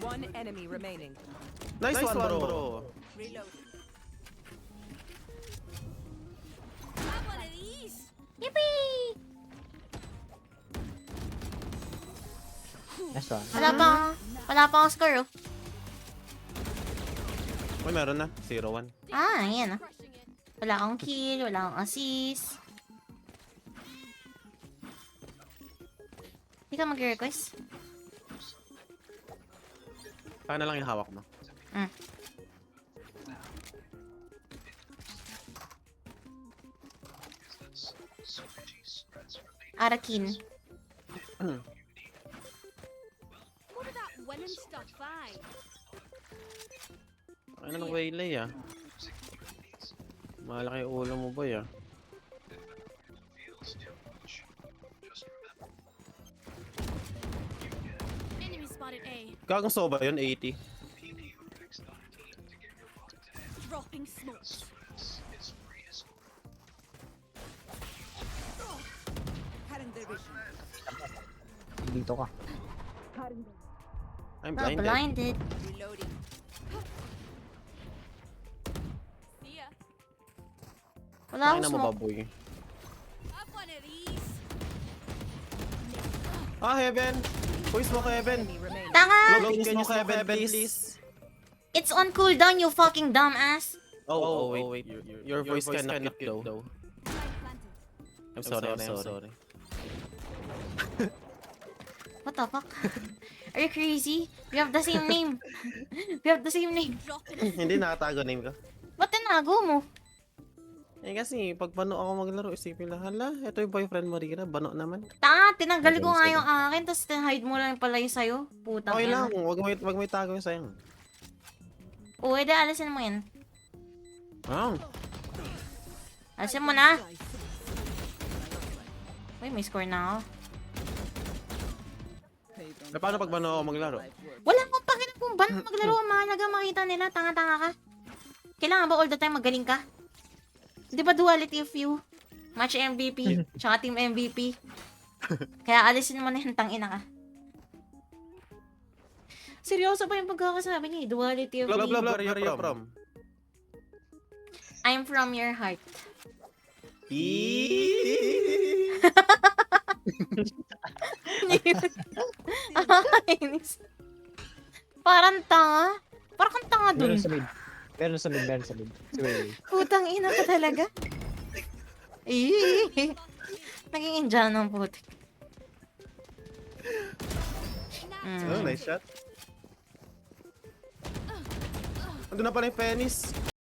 One enemy remaining. Nice one, bro. Reload. Yippee! Nice one. Wala pa akong score, oh. Uy, meron na. 0-1. Ah, yan, ah. Wala akong kill, wala akong assist. Hindi ka mag-request? Saka na lang yung hawak mo. Arakin. What about when and stuff by? Ano nang waylay ah. Malaki yung ulo mo boy ah. Enemy spotted A. Gagang soba yun, 80. Dropping smokes. Dito ka. I'm Ah, blinded. blinded. Reloading. See ya. Wala Kaya akong na mo smoke. baboy. Have one of these. Ah, Heaven! Uy, smoke Heaven! Enemy remaining. Tanga! Low, can you smoke Heaven, please? It's on cooldown, you fucking dumbass. Oh, wait. Your voice cannot get though. I'm sorry. What the fuck? Are you crazy? We have the same name. We have the same name. Hindi nakatago name ko. Ba't tinago mo? Eh kasi, pag bano ako maglaro, isipin lang, hala, ito yung boyfriend mo Rina, bano naman. Tanga, tinanggal ko nga yung akin, tapos hide mo lang pala yung sayo. Putang Okay ina. lang, wag mo itago yung sayang. Oo, edi alisin mo yan. Ah, Alisin mo na. Uy, may score na ako. eh, paano pag bano ako maglaro? Wala akong pakialam kung ba maglaro. Mahalaga makita nila. Tanga-tanga ka. Kailangan ba all the time magaling ka? Di ba duality of you? Match MVP, tsaka team MVP. Kaya alisin mo na yung tangina ka. Seryoso ba yung pagkakasabi niya? Duality of Blah, me. where are you from? I'm from your heart. Inis. Parang tanga. Parang kang tanga dun. Meron sa mid. Sorry. Putang ina ka talaga. Eh. Naging Indian ng putik. Oh, nice shot. Ando na pala yung penis.